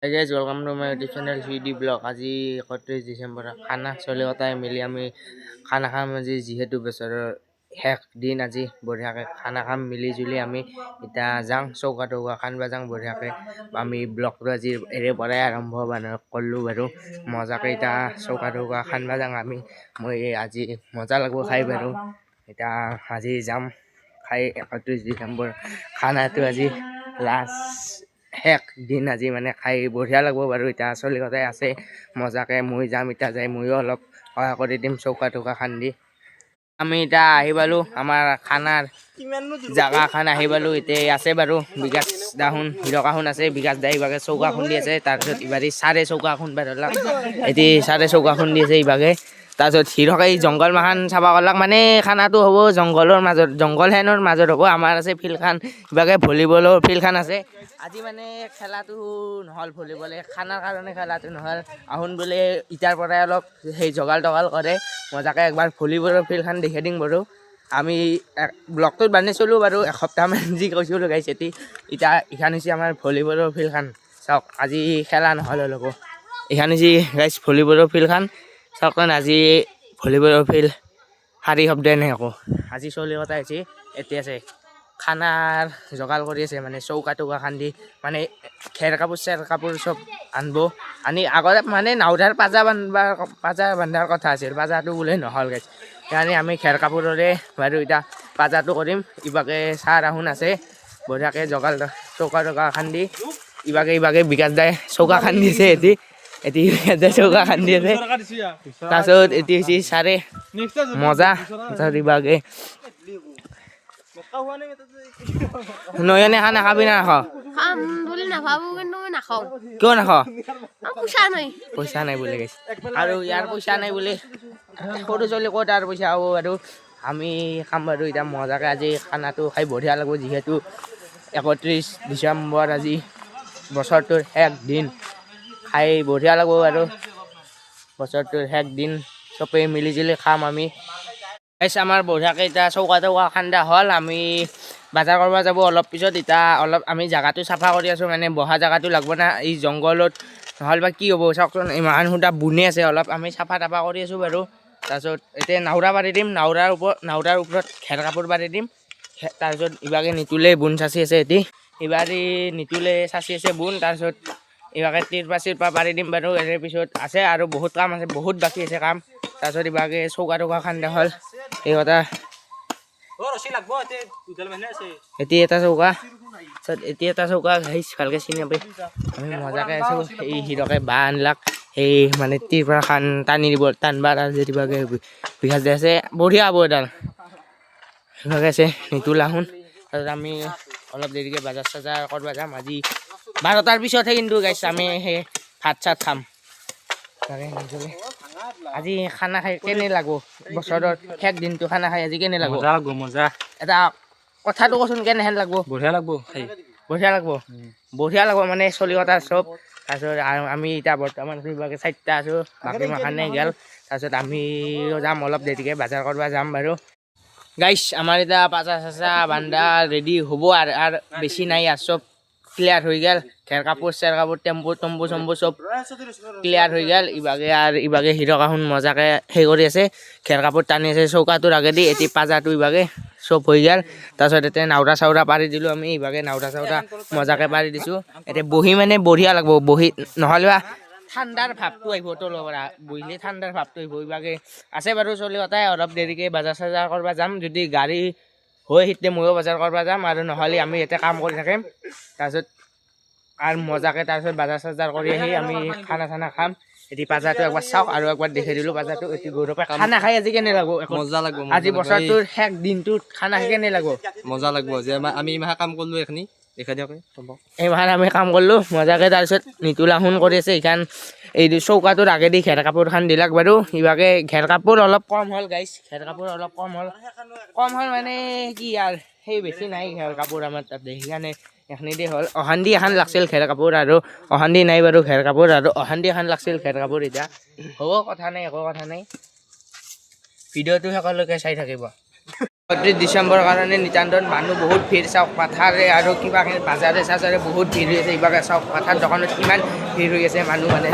Hey guys, welcome to my YouTube channel CD Blog. আজি 31 ডিসেম্বৰ খানা চলি কটাই মিলি আমি খানা খাম আজি যিহেতু বছৰৰ শেষ দিন আজি বঢ়িয়াকৈ খানা খাম মিলি জুলি আমি এতিয়া যাং চৌকা টৌকা খানবা যাং বঢ়িয়াকৈ আমি ব্লগটো আজি এৰে পৰাই আৰম্ভ কৰিলোঁ বাৰু মজাকৈ এতিয়া চৌকা টৌকা খানবা যাং আমি মই আজি মজা লাগিব খাই বাৰু এতিয়া আজি যাম খাই 31 ডিসেম্বৰ খানাটো আজি লাষ্ট শেষ দিন আজি মানে খাই বঢ়িয়া লাগব বাৰু এতিয়া চলি কথাই আছে মজাকে মই যাম এতিয়া যাই ময়ো অলপ সহায় কৰি দিম চৌকা টৌকা খান্দি আমি এতিয়া আহি পালোঁ আমাৰ খানাৰ জাগাখান আহি পালোঁ এতিয়া আছে বাৰু বিকাশ দাহোন হিৰকাহোন আছে বিকাশ দা ইভাগে চৌকা খুন্দি আছে তাৰপিছত ইবাৰি চাৰে চৌকা খুন্দবা ধৰলাক এতিয়া চাৰে চৌকা খুন্দি আছে ইভাগে তাৰপিছত হিৰকে জংঘল মাখান চাবা কৰলাক মানে খানাটো হ'ব জংঘলৰ মাজত জংঘলখনৰ মাজত হ'ব আমাৰ আছে ফিল্ডখান ইভাগে ভলীবলৰ ফিল্ডখান আছে আজি মানে খেলাটো নহ'ল ভলীবলে খানাৰ কাৰণে খেলাটো নহ'ল আহোন বোলে ইটাৰ পৰাই অলপ সেই জগাল টগাল কৰে মজাকৈ একবাৰ ভলীবলৰ ফিল্ডখন দেখাই দিম বাৰু আমি ব্লগটোত বান্ধিছিলোঁ বাৰু এসপ্তাহমান যি কৈছিলোঁ গাইছ এতিয়া এইখান হৈছে আমাৰ ভলীবলৰ ফিল্ডখন চাওক আজি খেলা নহ'ল অলপ এইখান হৈছে গাইছ ভলীবলৰ ফিল্ডখন চাওকচোন আজি ভলীবলৰ ফিল্ড শাৰী শব্দই নাই আকৌ আজি চলি কথা হৈছে এতিয়া আছে খানাৰ জগাল কৰি আছে মানে চৌকা টৌকা খান্দি মানে খেৰ কাপোৰ চেৰ কাপোৰ চব আনব আনি আগতে মানে নাওধাৰ পাজা বান্ধাৰ কথা আছিল পাজাটো বোলে নহ'ল গাইছ সেইকাৰণে আমি খেৰ কাপোৰৰে বাৰু এতিয়া পাজাটো কৰিম ইভাগে চাহ ৰাহুন আছে বঢ়িয়াকৈ জগাল চৌকা টৌকা খান্দি ইভাগে বিকাশ দাই চৌকা খান্দি আছে এতিয়া চৌকা খান্দি আছে তাৰপিছত এতিয়া হৈছে চাৰে মজা তাৰপিছত ইভাগে নয়নে খানা খাবি না নাখাওঁ খাম বুলি নাভাবোঁ কিন্তু মই নাখাওঁ কিয় নাখাওঁ পইচা নাই বুলি কৈছে আৰু ইয়াৰ পইচা নাই বুলি সৰু ছোৱালী ক'ত আৰু পইচা হ'ব বাৰু আমি খাম বাৰু এতিয়া মজাকৈ আজি খানাটো খাই বঢ়িয়া লাগিব যিহেতু 31 ডিচেম্বৰ আজি বছৰটোৰ শেষ দিন খাই বঢ়িয়া লাগিব বাৰু বছৰটোৰ শেষ দিন চবেই মিলি জুলি খাম আমি আমাৰ বঢ়িয়াকৈ এতিয়া চৌকা টৌকা খান্দা হ'ল আমি বাজাৰ কৰিব যাব অলপ পিছত এতিয়া অলপ আমি জেগাটো চাফা কৰি আছোঁ মানে বহা জেগাটো লাগব না এই জংঘলত নহ'লে বা কি হ'ব চাওকচোন ইমান সুধা বুনি আছে অলপ আমি চাফা তাফা কৰি আছোঁ বাৰু তাৰপিছত এতিয়া নাওৰা পাৰি দিম নাওৰাৰ ওপৰত খেৰ কাপোৰ পাৰি দিম তাৰপিছত ইভাগে নিতুলে বুন চাচি আছে ইবাৰি নিতুলে চাচি আছে বুন তাৰপিছত ইভাগে তিৰপা চিৰপা পাৰি দিম বাৰু ইয়াৰ পিছত আছে আৰু বহুত কাম আছে বহুত বাকী আছে কাম তাৰপিছত ইভাগে চৌকা টৌকা খান্দা হ'ল এই কথা এতিয়া এটা চৌকা ভালকৈ চিনি নাপায় আমি মজাকৈ আছোঁ এই হিৰকে বাঁহ আনলাক সেই মানে তিৰপা খান টানি দিব টানবা তাৰপিছত ইভাগে বিকাশ দি আছে বঢ়িয়া হ'ব এডাল সিভাগে আছে নিতুল আহোন তাৰপিছত আমি অলপ দেৰিকৈ বাজাৰ চাজাৰ কৰিব যাম আজি 12টাৰ পিছতহে কিন্তু গাইছ আমি সেই ভাত চাত খাম আজি খানা খাই কেনে লাগব বছৰৰ শেষ দিনটো খানা খাই আজি কেনে লাগব মজা এটা কথাটো কচোন কেনেহেন লাগব বঢ়িয়া লাগব মানে চলি কথা চব তাৰপিছত আমি এতিয়া বৰ্তমান কিবাকৈ 4টা আছোঁ বাকী মাখানে গেল তাৰপিছত আমিও যাম অলপ দেৰিকৈ বজাৰ কৰিব যাম বাৰু গাইছ আমাৰ এতিয়া পাচা চাচা বান্ধা ৰেডি হ'ব আৰু বেছি নাই আৰু চব ক্লিয়াৰ হৈ গ'ল খেৰ কাপোৰ চেৰ কাপোৰ টেম্পু টম্পু চম্পু চব ক্লিয়াৰ হৈ গ'ল ইভাগে হিৰকাহোন মজাকৈ সেই কৰি আছে খেৰ কাপোৰ টানি আছে চৌকাটোৰ আগেদি এতিয়া পাজাটো ইভাগে চব হৈ গ'ল তাৰপিছত এতিয়া নাওৰা চাওৰা পাৰি দিলোঁ আমি ইভাগে নাওৰা চাওৰা মজাকৈ পাৰি দিছোঁ এতিয়া বহি মানে বঢ়িয়া লাগব বহি নহ'লে বা ঠাণ্ডাৰ ভাৱটো আহিব তলৰ পৰা বহিলে ঠাণ্ডাৰ ভাৱটো আহিব ইভাগে আছে বাৰু চলি কথাই অলপ দেৰিকৈ বজাৰ চজাৰ কৰিব যাম যদি গাড়ী হয় সেইটোৱে ময়ো বজাৰ কৰিব যাম আৰু নহ'লে আমি ইয়াতে কাম কৰি থাকিম তাৰপিছত আৰু মজাকৈ তাৰপিছত বজাৰ চজাৰ কৰি আহি আমি খানা চানা খাম এতিয়া পাজাটো একবাৰ চাওক আৰু একবাৰ দেখাই দিলোঁ পাজাটো এতিয়া গৌৰৱে খানা খাই আজি কেনে লাগব মজা লাগব আজি বছৰটোৰ শেষ দিনটোত খানা খাই কেনে লাগব মজা লাগব যে আমি ইমানে কাম কৰিলোঁ এইখিনি দেখাই দিয়ক এইমাহে আমি কাম কৰিলোঁ মজাকৈ তাৰপিছত নিতুল আহোন কৰি আছে এইখান এই চৌকাটোৰ আগেদি ঘেৰ কাপোৰ খান দিলাক বাৰু ইভাগে ঘেৰ কাপোৰ অলপ কম হ'ল গাইছ ঘেৰ কাপোৰ অলপ কম হ'ল মানে কি আৰু সেই বেছি নাই ঘেৰ কাপোৰ আমাৰ তাতে সেইকাৰণে এখনিদি হ'ল অহান্দি এখন লাগছিল ঘেৰ কাপোৰ আৰু অহান্দি নাই বাৰু ঘেৰ কাপোৰ আৰু অহান্দি এখন লাগছিল ঘেৰ কাপোৰ এতিয়া হ'ব কথা নাই একো কথা নাই ভিডিঅ'টো সকলোকে চাই থাকিব ডিচেম্বৰ কাৰণে নিতান্তত মানুহ বহুত ভিৰ চাওক পাথাৰে আৰু কিবা বাজাৰে চাজাৰে বহুত ভিৰ হৈ আছে ইভাগে চাওক পাথাৰ দোকানত কিমান ভিৰ হৈ আছে মানুহ মানে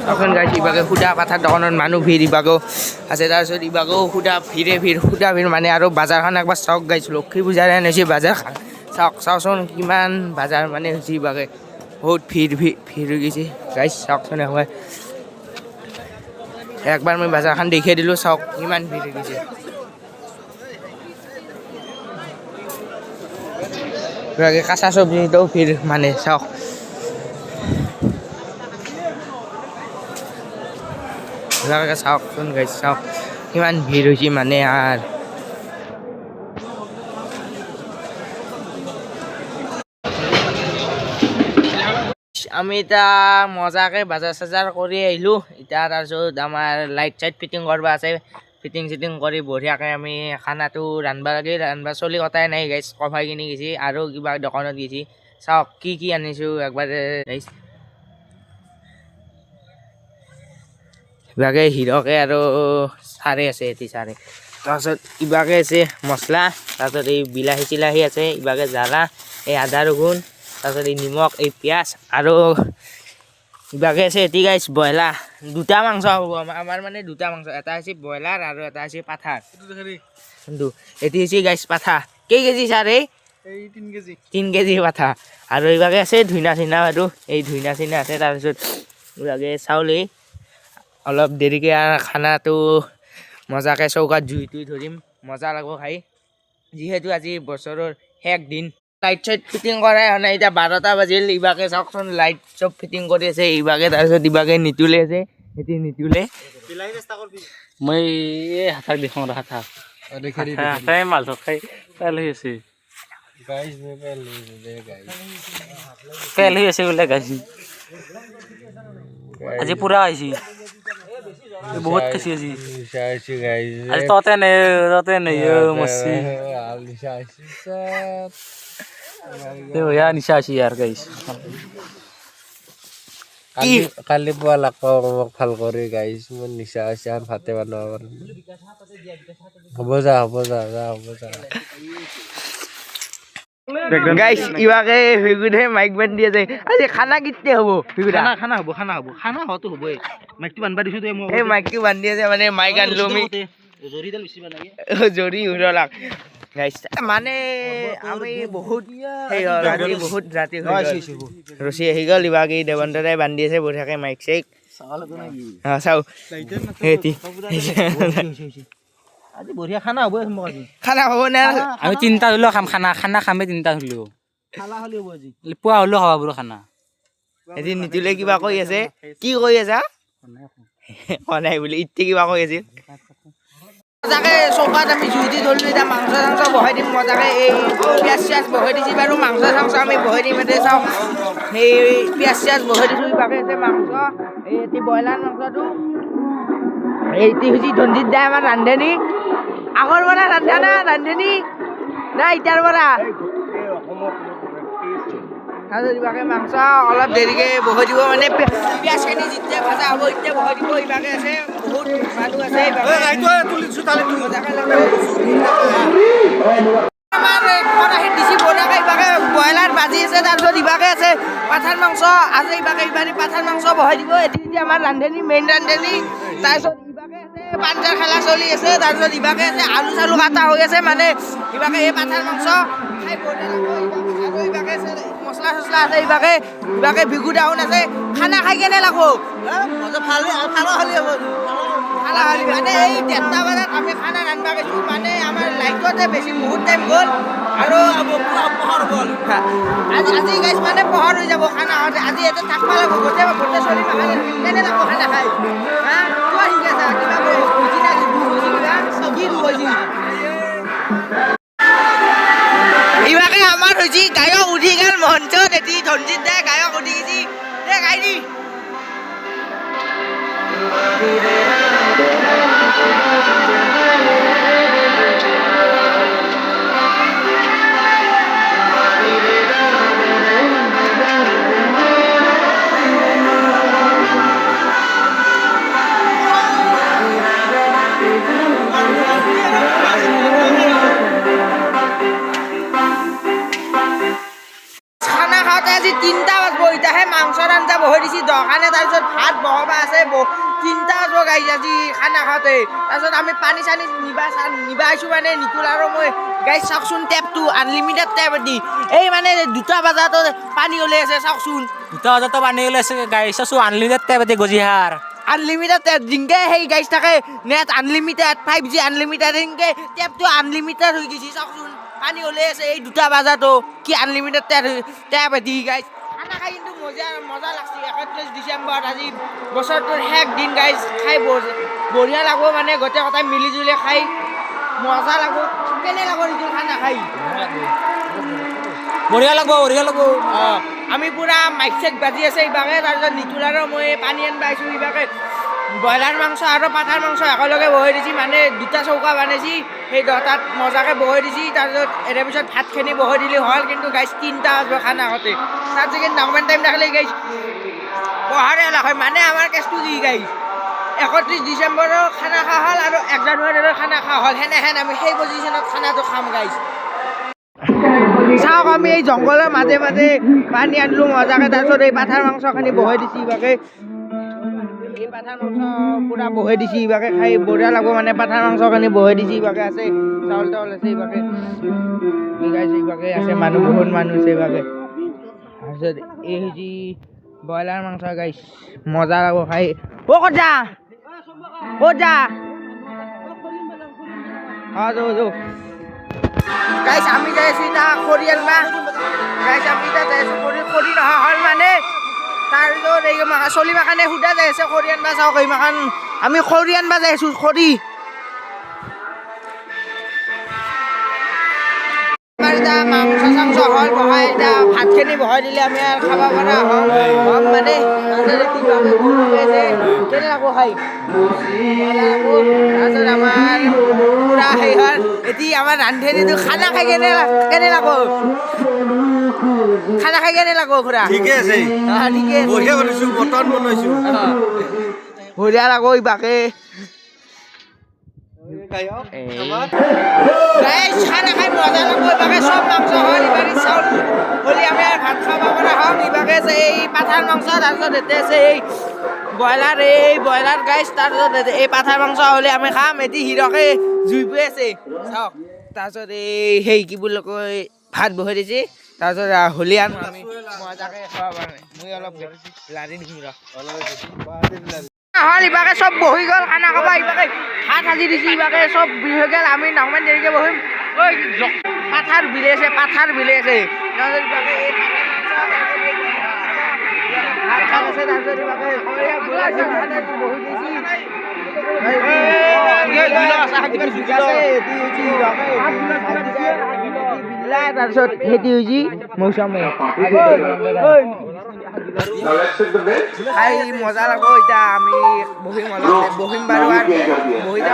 তখন গাইছে ইভাগে সুধা পাথাৰ দোকানত মানুহ ভিৰ ইভাগেও আছে তাৰপিছত ইভাগেও সুধা ভিৰ মানে আৰু বাজাৰখন একবাৰ চাওক গাইছোঁ লক্ষী পূজাৰে আনিছে বাজাৰখন চাওকচোন কিমান বাজাৰ মানে হৈছে ইভাগে বহুত ভিৰ হৈ গৈছে গাইছ চাওকচোন একবাৰ মই বাজাৰখন দেখিয়াই দিলোঁ চাওক কিমান ভিৰ হৈ গৈছে কাঁচা চব্জিটো ভিৰ মানে চাওক চাওকচোন গাইছ চাওক কিমান ভিৰ হৈছে মানে আৰু আমি এতিয়া মজাকৈ বাজাৰ চাজাৰ কৰি আহিলোঁ এতিয়া তাৰপিছত আমাৰ লাইট চাইট ফিটিং কৰিব আছে ফিটিং চিটিং কৰি বঢ়িয়াকৈ আমি খানাটো ৰান্ধবা লাগে ৰান্ধবা চলি কটাই নাই গাইছ কফাই কিনি গৈছে আৰু কিবা দোকানত গৈছে চাওক কি আনিছোঁ একবাৰ গাইছ ইভাগে হিৰকে আৰু চাৰে আছে চাৰে তাৰপিছত ইভাগে আছে মছলা তাৰপিছত এই বিলাহী চিলাহী আছে ইভাগে জ্বালা এই আদা ৰগুন তাৰপিছত এই নিমখ এই পিঁয়াজ আৰু ইভাগে আছে এটি গাইছ ব্ৰইলাৰ দুটা মাংস হ'ব আমাৰ মানে দুটা মাংস এটা হৈছে ব্ৰইলাৰ আৰু এটা হৈছে পাঠাৰ কিন্তু এটি হৈছে গাইছ পাঠা কেই কেজি ছাৰ এই 3 কেজি পাঠা আৰু ইভাগে আছে ধুইনা চিনা আৰু এই ধুইনা চিনা আছে তাৰপিছত ইভাগে চাউল অলপ দেৰিকৈ খানাটো মজাকৈ চৌকাত জুই ধৰিম মজা লাগিব খাই যিহেতু আজি বছৰৰ শেষ দিন লাইট চাইট ফিটিং কৰাই হোৱা নাই এতিয়া 12টা বাজিল ইভাগে চাওকচোন লাইট চব ফিটিং কৰি আছে ইভাগে তাৰপিছত ইভাগে নিতুলে আছে এটি নিতুলে মই এই হাতাক দেখোঁ হাতাই মাল খাই পেল হৈ আছে পেল হৈ আছে বোলে গাইছ আজি পুৰা আহিছে বহুত খাইছি আজি আজি ততে নেই মস্তি নিচা আছি ইয়াৰ গাইছ কালি পুৱা লাগব মোক ভাল কৰি গাইছ মোৰ নিচা আছে আৰু ভাতে বনাব হ'ব যা গাইছ ইভাগে ভিগুদে মাইক বান্ধি আছে আজি খানা কেতিয়া হ'ব ভিগুদা খানা হতো হ'বই মাইকটো বান্ধবা দিছোঁ তই এই মাইকটো বান্ধি আছে মানে মাইক আনলো আমি জৰিডাল বেছি বানাগে জৰি উৰলাক গাইছ মানে আমি বহুত ৰাতি ৰচি আহি গ'ল ইভাগে দেৱন্তৰাই বান্ধি আছে বঢ়িয়াকৈ মাইক চাইক চাওঁ আজি বঢ়িয়া খানা হ'ব আজি খানা হ'ব নে আমি 3টা হ'লেও খাম খানা খামে 3টা হ'লেও খালা হ'লে হ'ব আজি পুৱা হ'লেও খাবা বোলো খানা এদিন নিতুলে কিবা কৈ আছে কি কৈ আছা নাই বুলি ইতে কিবা কৈ আছিল মজাকে চৌকাত আমি জুই দি ধৰিলোঁ এতিয়া মাংস চাংস বহাই দিম মজাকৈ এই পিঁয়াজ চিয়াজ বহাই দিছোঁ বাৰু মাংস চাংস আমি বহাই দিম এতিয়া চাওঁ সেই পিঁয়াজ চিয়াজ বহাই দিছোঁ ইভাগে আছে মাংস এই এটি ব্ৰইলাৰ মাংসটো এইটি হৈছে ধনজিত দাই আমাৰ ৰান্ধনী আগৰ পৰা ৰান্ধনী না ইটাৰ পৰা তাৰপিছত ইভাগে মাংস অলপ দেৰিকৈ বহাই দিব মানে পিঁয়াজখিনি যেতিয়া ভাজা হ'ব এতিয়া বহাই দিব ইভাগে আছে বহুত মানুহ আছে আমাৰ খৰাহিত দিছে বঢ়িয়াকৈ ইভাগে ব্ৰইলাৰ ভাজি আছে তাৰপিছত ইভাগে আছে পাঠাৰ মাংস আছে ইভাগে পাঠাৰ মাংস বহাই দিব এতিয়া আমাৰ ৰান্ধনী মেইন ৰান্ধনী তাৰপিছত ইভাগে আছে পাঞ্জাৰ খেলা চলি আছে তাৰপিছত ইভাগে আছে আলু চালু কাটা হৈ আছে মানে ইভাগে এই পাঠাৰ মাংস খাই বঢ়িয়া লাগিব আৰু ইভাগে আছে মছলা চছলা আছে ইভাগে ভিগু ডাউন আছে খানা খাই কেনে লাগব ভালো হ'লে হ'ব মানে এই 1:30 বজাত আমি খানা ৰান্ধবা গৈছোঁ মানে আমাৰ লাইটতে বেছি বহুত টাইম গ'ল আৰু পোহৰ গ'ল আজি গাইছ মানে পোহৰ হৈ যাব খানা আজি ইয়াতে থাকবা লাগিব গোটেই চলি নাখালে কেনে লাগব খানা খাই কিবা শিকি আছা কিবা বুজি না কি বুজি ইভাগে আমাৰ হৈছে গায়ক উঠি গ'ল মঞ্চত এটি ধনজিত দাই গায়ক উঠি গৈছে দে গাই দি দিছি দোকানে তাৰপিছত ভাত বহাবা আছে 3টা বাজব গাইছ আজি খানা খাওঁতে তাৰপিছত আমি পানী চানী নিবা আইছোঁ মানে নিতুল আৰু মই গাইছ চাওকচোন টেপটো আনলিমিটেড টেপ দি এই মানে 2টা বজাতো পানী ওলাই আছে চাওকচোন 2টা বজাতো পানী ওলাইছে গাইছ আছো আনলিমিটেড টেপ দি গজিহাৰ আনলিমিটেড টেপ জিংকে সেই গাইছ থাকে নেট আনলিমিটেড 5G আনলিমিটেড জিংকে টেপটো আনলিমিটেড হৈ গৈছে চাওকচোন পানী ওলাই আছে এই 2টা বজাতো কি আনলিমিটেড টেপ দি গাইছ খানা খাই কিন্তু মজা লাগছে 31 ডিচেম্বৰ আজি বছৰটোৰ শেষ দিন গাইছ খাই বঢ়িয়া লাগব মানে গোটেই কথাই মিলি জুলি খাই মজা লাগব কেনে লাগব এইটো খানা খাই বঢ়িয়া লাগব আমি পুৰা মাইক চেক বাজি আছে ইবাকে তাৰপিছত নিতুল আৰু মই পানী আনবা আইছোঁ ইবাকে ব্ৰইলাৰ মাংস আৰু পাঠাৰ মাংস একেলগে বহাই দিছি মানে 2টা চৌকা বনাইছি সেই তাত মজাকে বহাই দিছি তাৰপিছত এৰে পিছত ভাতখিনি বহাই দিলে হ'ল কিন্তু গাইছ 3টা বাজব খানা খাওঁতে তাত যদি নাওমান টাইম দেখালে গাইছ বহাৰে নাখায় মানে আমাৰ কেছটো কি গাইছ 31 ডিচেম্বৰৰ খানা খোৱা হ'ল আৰু 1 জানুৱাৰীৰ খানা খোৱা হ'ল সেনেহেন আমি সেই পজিশ্যনত খানাটো খাম গাইছ চাওক আমি এই জংঘলৰ মাজে মাজে পানী আনিলোঁ মজাকে তাৰপিছত এই পাঠাৰ মাংসখিনি বহাই দিছি ইবাকে এই পাঠাৰ মাংস পুৰা বহাই দিছি ইবাকে খাই বঢ়িয়া লাগব মানে পাঠাৰ মাংসখিনি বহাই দিছি ইবাকে আছে চাউল তাউল আছে ইবাকে গাইছ ইবাকে আছে মানুহ বহুত মানুহ আছে ইবাকে তাৰপিছত এই হৈছে ব্ৰইলাৰ মাংস গাইছ মজা লাগব খাই ক'ত যা যৌ গাইছ আমি যাই আছোঁ এতিয়া খৰি আনবা গাইছ আমি এতিয়া যাই আছোঁ খৰি নহা হ'ল মানে তাৰপিছত এই চলি মাখানে সুধা যাই আছে খৰি আনবা চাওক এই মাখান আমি খৰি আনবা যাই আছোঁ খৰি আমাৰ এতিয়া মাংস চাংস হ'ল বহাই এতিয়া ভাতখিনি বহাই দিলে আমি আৰু খাব পৰা হ'ম মানে কেনে লাগব খাই তাৰপিছত আমাৰ পুৰা সেই হ'ল এতিয়া আমাৰ ৰান্ধনীটো খানা খাই কেনে লাগব খুৰা ঠিকে আছে ঠিকে আছে বঢ়িয়া বনাইছোঁ মটন বনাইছোঁ বঢ়িয়া লাগব ইবাকে খানা খাই মজা লাগব ইবাকে চব মাংস হ'ল ইবাকে চাউল হ'লে আমি আৰু ভাত খাব পৰা হ'ম ইবাকে আছে এই পাঠাৰ মাংস তাৰপিছত এতে আছে এই ব্ৰইলাৰ গাইছ তাৰপিছত এই পাঠাৰ মাংস হ'লে আমি খাম এটি হিৰকে জুই পৰি আছে চাওক তাৰপিছত এই সেই কি বুলি কয় ভাত বহাই দিছে তাৰপিছত হ'লে আনো আমি মজাকে খাব পৰা নাই মই অলপ লাৰি দিম হ'ল ইবাকে চব বহি গ'ল খানা খাব ইবাকে ভাত সাজি দিছে ইবাকে চব হৈ গ'ল আমি নাওমান দেৰিকে বহিম পাথাৰ বিলে আছে তাৰপিছত ইবাকে এই ভাত চাত আছে তাৰপিছত ইবাকে বহি তাৰপিছত খেতি হৈছে মৌচুমী খাই মজা লাগব এতিয়া আমি বহিম বাৰু বহি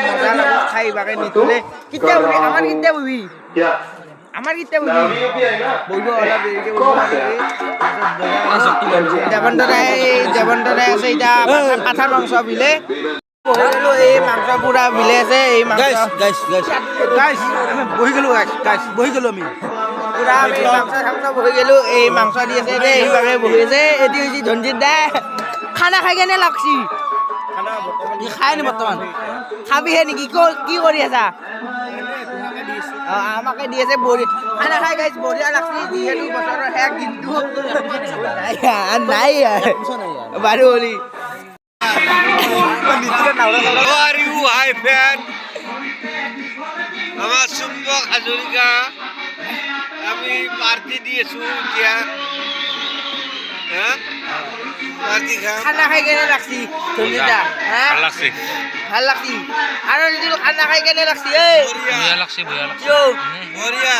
মজা লাগব খাই ইবাকে নিতুলে কেতিয়া বহি আমাৰ কেতিয়া বহিব অলপ দেৰিকে দেৱন্তৰাই আছে এতিয়া পাঠাৰ মাংস বিলে বহি গ'লো এই মাংস পুৰা বিলে আছে এই বহি গ'লো আমি পুৰা আমি মাংস চাংস বহি গ'লো এই মাংস দি আছে এইভাগে বহি আছে এটি হৈছে ধনজিত দা খানা খাই কেনে লাগছি খাই নি বৰ্তমান খাবিহে নেকি কি কৰি আছা আমাকে দি আছে খানা খাই গাইছ বঢ়িয়া লাগছি যিহেতু বছৰৰ শেষ কিন্তু নাই বাৰু হলি আমাৰ চুম্বক হাজৰিকা আমি পাৰ্টি দি আছো এতিয়া পাৰ্টি খাম খানা খাই কেনে লাগছি ধনজিতা ভাল লাগছি আৰু যিটো খানা খাই কেনে লাগছি বঢ়িয়া লাগছে বঢ়িয়া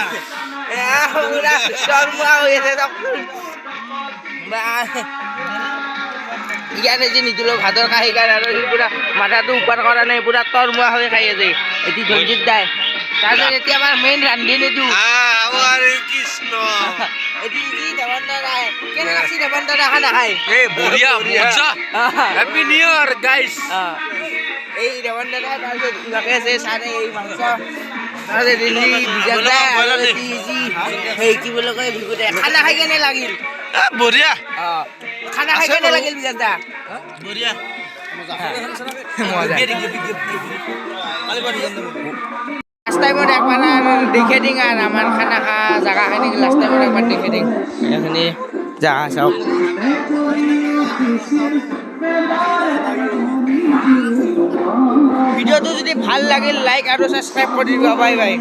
পুৰা দৰমুৱা হৈ আছে ইয়াতে যে নিদিলো ভাতৰ কাঁহী কাৰণে আৰু সি পুৰা মাথাটো ওপৰ কৰা নাই পুৰা তৰমুৱা হৈ খাই আছে এটি ধনজিত দাই তাৰপিছত এতিয়া আমাৰ মেইন ৰান্ধনীটো কৃষ্ণ এটি যি দেৱন্ত দাই কেনে লাগছি দেৱন্ত দা খানা খাই বঢ়িয়া মজা হ্যাপি নিউ ইয়াৰ গাইস এই দেৱন্ত দাই তাৰপিছত ইভাগে আছে চাৰে এই মাংস তাৰপিছত দিল্লী বিজাত দাই আৰু এটি যি সেই কি বুলি কয় ভিগুদাই খানা খাই কেনে লাগিল বঢ়িয়া খানা খাই কেনে লাগিল বিজাতা লাষ্ট টাইমত একবাৰ দেখে দিং আৰু আমাৰ খানা খা জাগাখিনি লাষ্ট টাইমত একবাৰ দেখে দিং এইখিনি জাগা চাওক ভিডিঅ'টো যদি ভাল লাগিল লাইক আৰু ছাবস্ক্ৰাইব কৰি দিব বাই বাই